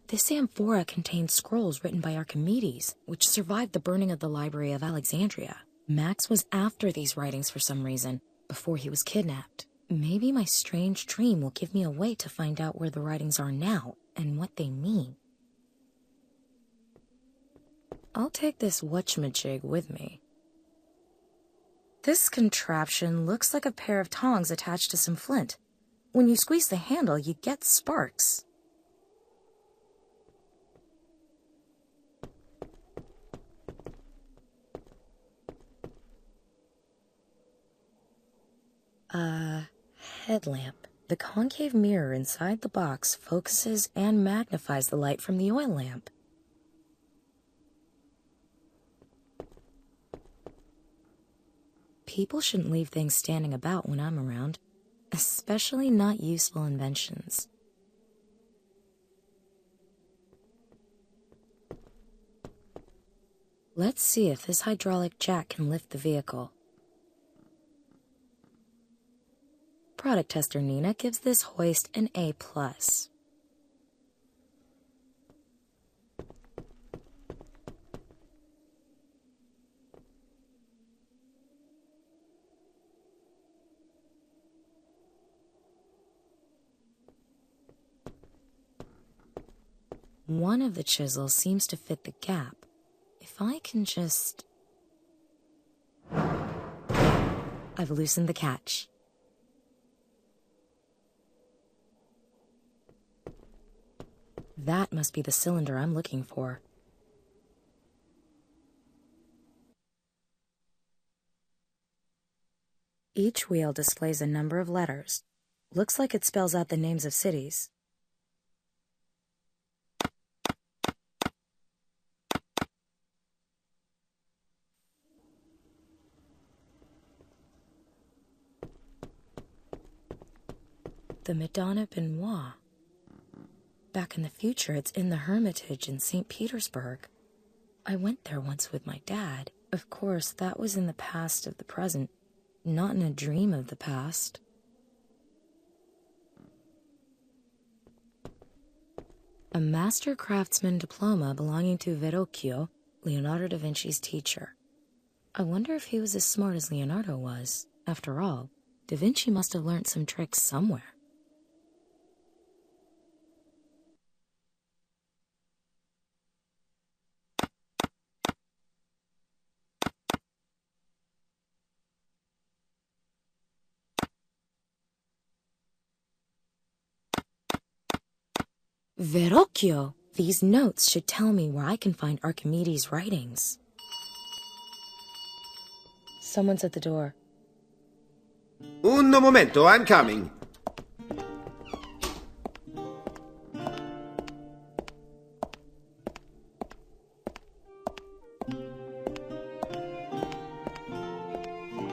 This amphora contains scrolls written by Archimedes, which survived the burning of the Library of Alexandria. Max was after these writings for some reason, before he was kidnapped. Maybe my strange dream will give me a way to find out where the writings are now, and what they mean. I'll take this whatchamajig with me. This contraption looks like a pair of tongs attached to some flint. When you squeeze the handle, you get sparks. Headlamp. The concave mirror inside the box focuses and magnifies the light from the oil lamp. People shouldn't leave things standing about when I'm around, especially not useful inventions. Let's see if this hydraulic jack can lift the vehicle. Product tester Nina gives this hoist an A+. One of the chisels seems to fit the gap. If I can just... I've loosened the catch. That must be the cylinder I'm looking for. Each wheel displays a number of letters. Looks like it spells out the names of cities. The Madonna Benoit. Back in the future, it's in the Hermitage in St. Petersburg. I went there once with my dad. Of course, that was in the past of the present, not in a dream of the past. A master craftsman diploma belonging to Verrocchio, Leonardo da Vinci's teacher. I wonder if he was as smart as Leonardo was. After all, da Vinci must have learned some tricks somewhere. Verrocchio! These notes should tell me where I can find Archimedes' writings. Someone's at the door. Un momento, I'm coming.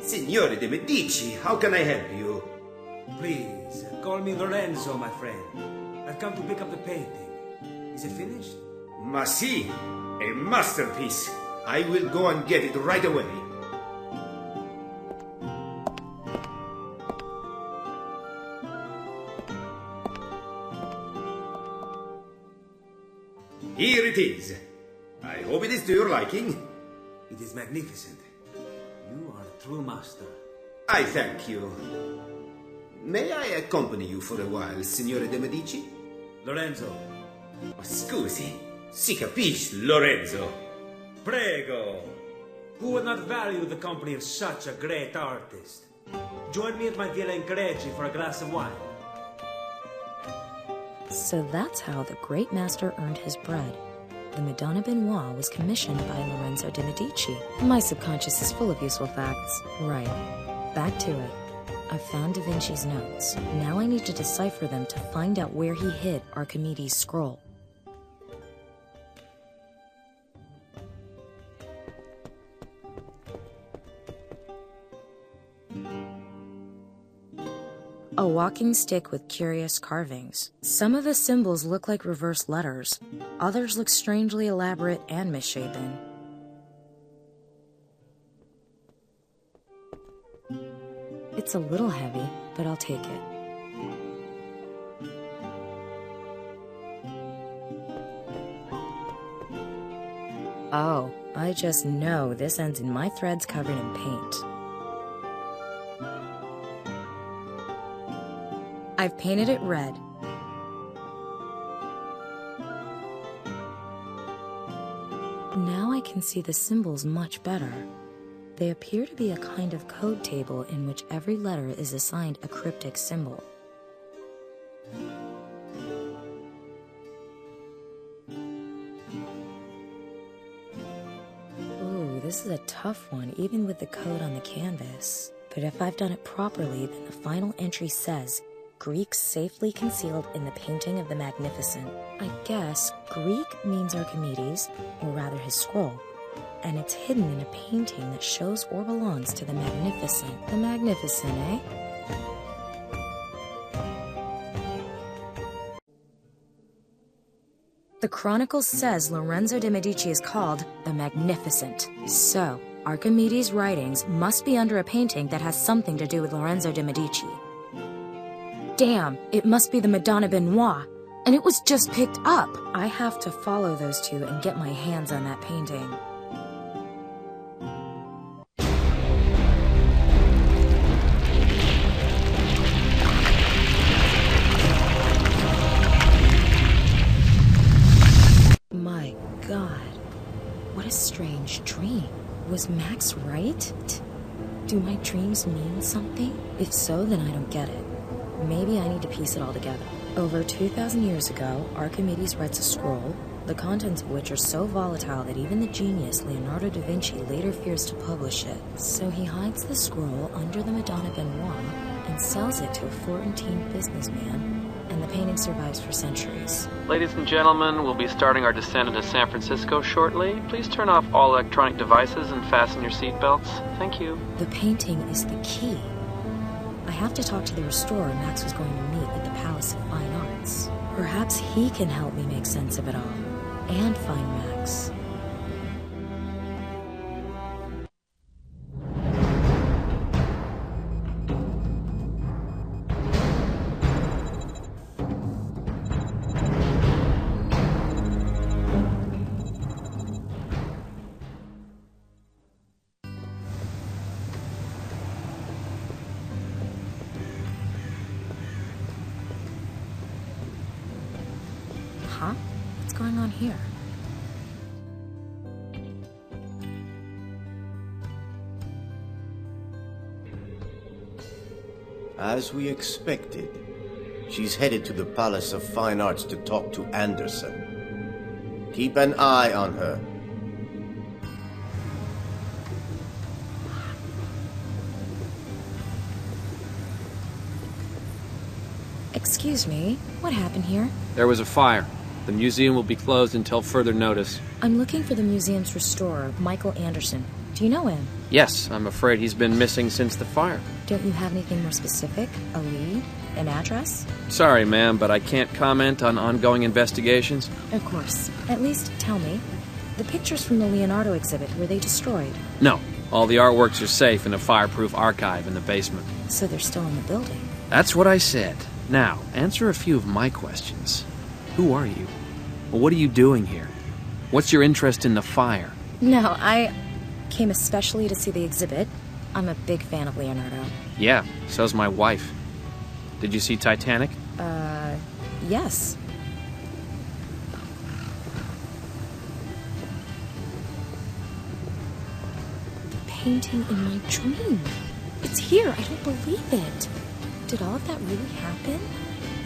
Signore de Medici, how can I help you? Please, call me Lorenzo, my friend. I've come to pick up the painting. Is it finished? Ma si, a masterpiece. I will go and get it right away. Here it is. I hope it is to your liking. It is magnificent. You are a true master. I thank you. May I accompany you for a while, Signore de Medici? Lorenzo. Scusi, si capisce, Lorenzo. Prego. Who would not value the company of such a great artist? Join me at my Villa in Cregi for a glass of wine. So that's how the great master earned his bread. The Madonna Benoit was commissioned by Lorenzo de Medici. My subconscious is full of useful facts. Right. Back to it. I've found Da Vinci's notes. Now I need to decipher them to find out where he hid Archimedes' scroll. A walking stick with curious carvings. Some of the symbols look like reverse letters. Others look strangely elaborate and misshapen. It's a little heavy, but I'll take it. Oh, I just know this ends in my threads covered in paint. I've painted it red. Now I can see the symbols much better. They appear to be a kind of code table in which every letter is assigned a cryptic symbol. Ooh, this is a tough one, even with the code on the canvas. But if I've done it properly, then the final entry says, Greek safely concealed in the painting of the Magnificent. I guess Greek means Archimedes, or rather his scroll, and it's hidden in a painting that shows or belongs to the Magnificent. The Magnificent, eh? The Chronicle says Lorenzo de' Medici is called the Magnificent. So, Archimedes' writings must be under a painting that has something to do with Lorenzo de' Medici. Damn, it must be the Madonna Benoit, and it was just picked up. I have to follow those two and get my hands on that painting. My God, what a strange dream. Was Max right? Do my dreams mean something? If so, then I don't get it. Maybe I need to piece it all together. Over 2,000 years ago, Archimedes writes a scroll, the contents of which are so volatile that even the genius Leonardo da Vinci later fears to publish it. So he hides the scroll under the Madonna Benoit and sells it to a Florentine businessman, and the painting survives for centuries. Ladies and gentlemen, we'll be starting our descent into San Francisco shortly. Please turn off all electronic devices and fasten your seatbelts. Thank you. The painting is the key. I have to talk to the restorer Max was going to meet at the Palace of Fine Arts. Perhaps he can help me make sense of it all, and find Max. Huh? What's going on here? As we expected, she's headed to the Palace of Fine Arts to talk to Anderson. Keep an eye on her. Excuse me, what happened here? There was a fire. The museum will be closed until further notice. I'm looking for the museum's restorer, Michael Anderson. Do you know him? Yes, I'm afraid he's been missing since the fire. Don't you have anything more specific? A lead? An address? Sorry, ma'am, but I can't comment on ongoing investigations. Of course. At least tell me. The pictures from the Leonardo exhibit, were they destroyed? No, all the artworks are safe in a fireproof archive in the basement. So they're still in the building? That's what I said. Now, answer a few of my questions. Who are you? Well, what are you doing here? What's your interest in the fire? No, I came especially to see the exhibit. I'm a big fan of Leonardo. Yeah, so's my wife. Did you see Titanic? Yes. The painting in my dream. It's here, I don't believe it. Did all of that really happen?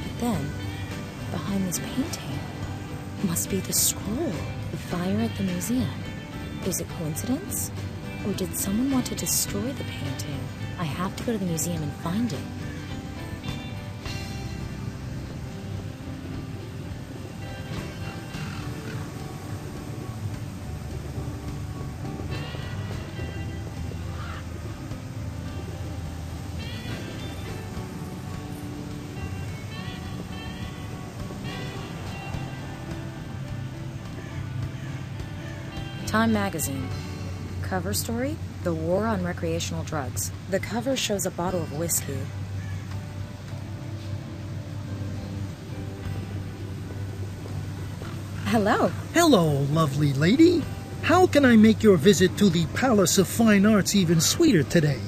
But then, behind this painting, must be the scroll, the fire at the museum. Is it coincidence? Or did someone want to destroy the painting? I have to go to the museum and find it. Time magazine. Cover story? The War on Recreational Drugs. The cover shows a bottle of whiskey. Hello. Hello, lovely lady. How can I make your visit to the Palace of Fine Arts even sweeter today?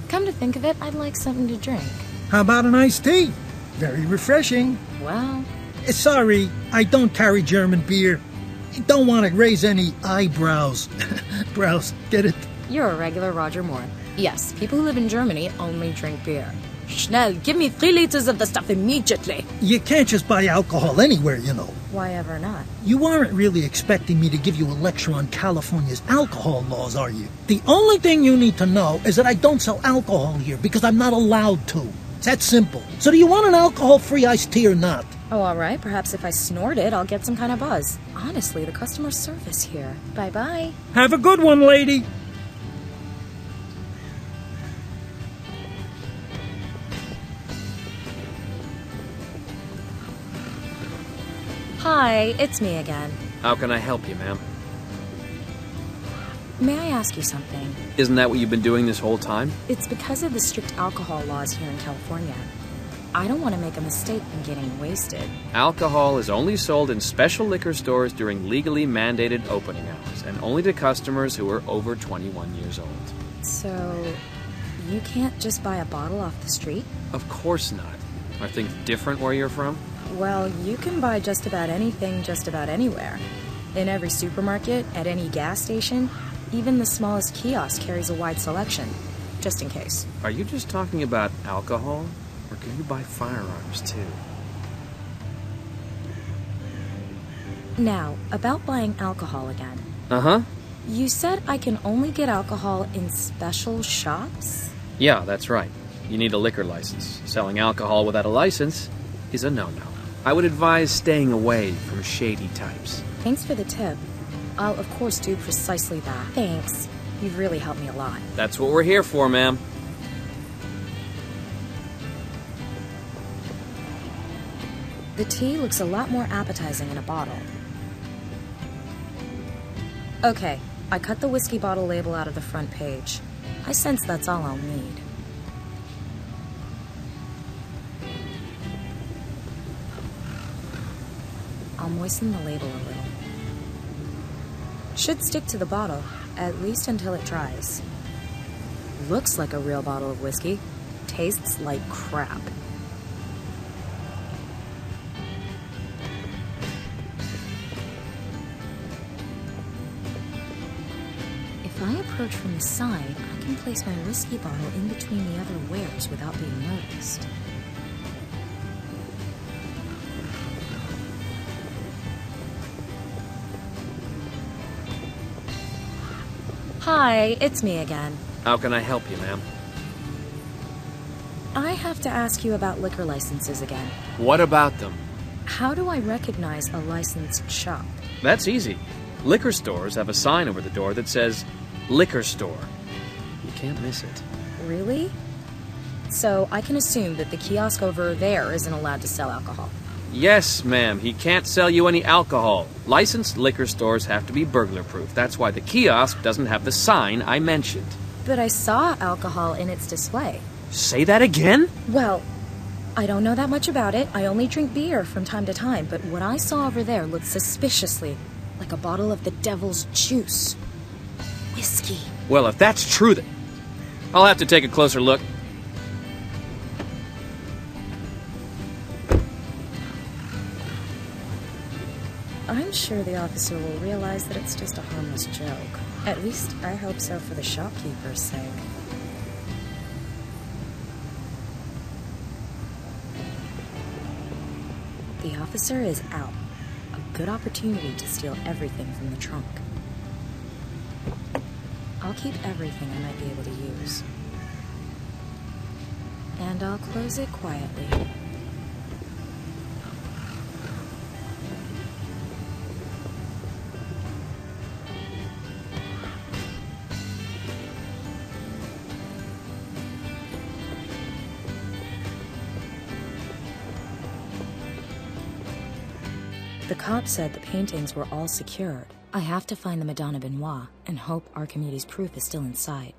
Come to think of it, I'd like something to drink. How about an iced tea? Very refreshing. Well, Sorry, I don't carry German beer. Don't want to raise any eyebrows. Brows, get it? you're a regular Roger Moore. Yes, people who live in Germany only drink beer. Schnell, give me 3 liters of the stuff immediately. You can't just buy alcohol anywhere, you know. Why ever not? You aren't really expecting me to give you a lecture on California's alcohol laws, are you? The only thing you need to know is that I don't sell alcohol here because I'm not allowed to. It's that simple. So do you want an alcohol-free iced tea or not? Oh, all right. Perhaps if I snort it, I'll get some kind of buzz. Honestly, the customer service here. Bye-bye. Have a good one, lady. Hi, it's me again. How can I help you, ma'am? May I ask you something? Isn't that what you've been doing this whole time? It's because of the strict alcohol laws here in California. I don't want to make a mistake in getting wasted. Alcohol is only sold in special liquor stores during legally mandated opening hours, and only to customers who are over 21 years old. So, you can't just buy a bottle off the street? Of course not. Are things different where you're from? Well, you can buy just about anything just about anywhere. In every supermarket, at any gas station, even the smallest kiosk carries a wide selection, just in case. Are you just talking about alcohol? Or can you buy firearms, too? Now, about buying alcohol again. Uh-huh. You said I can only get alcohol in special shops? Yeah, that's right. You need a liquor license. Selling alcohol without a license is a no-no. I would advise staying away from shady types. Thanks for the tip. I'll of course do precisely that. Thanks. You've really helped me a lot. That's what we're here for, ma'am. The tea looks a lot more appetizing in a bottle. Okay, I cut the whiskey bottle label out of the front page. I sense that's all I'll need. I'll moisten the label a little. Should stick to the bottle, at least until it dries. Looks like a real bottle of whiskey. Tastes like crap. If I approach from the side, I can place my whiskey bottle in between the other wares without being noticed. Hi, it's me again. How can I help you, ma'am? I have to ask you about liquor licenses again. What about them? How do I recognize a licensed shop? That's easy. Liquor stores have a sign over the door that says, Liquor Store. You can't miss it. Really? So I can assume that the kiosk over there isn't allowed to sell alcohol. Yes, ma'am. He can't sell you any alcohol. Licensed liquor stores have to be burglar-proof. That's why the kiosk doesn't have the sign I mentioned. But I saw alcohol in its display. Say that again? Well, I don't know that much about it. I only drink beer from time to time, but what I saw over there looked suspiciously like a bottle of the devil's juice. Whiskey. Well, if that's true, then I'll have to take a closer look. I'm sure the officer will realize that it's just a harmless joke. At least I hope so for the shopkeeper's sake. The officer is out. A good opportunity to steal everything from the trunk. I'll keep everything I might be able to use. And I'll close it quietly. The cop said the paintings were all secured. I have to find the Madonna Benoit and hope Archimedes' proof is still inside.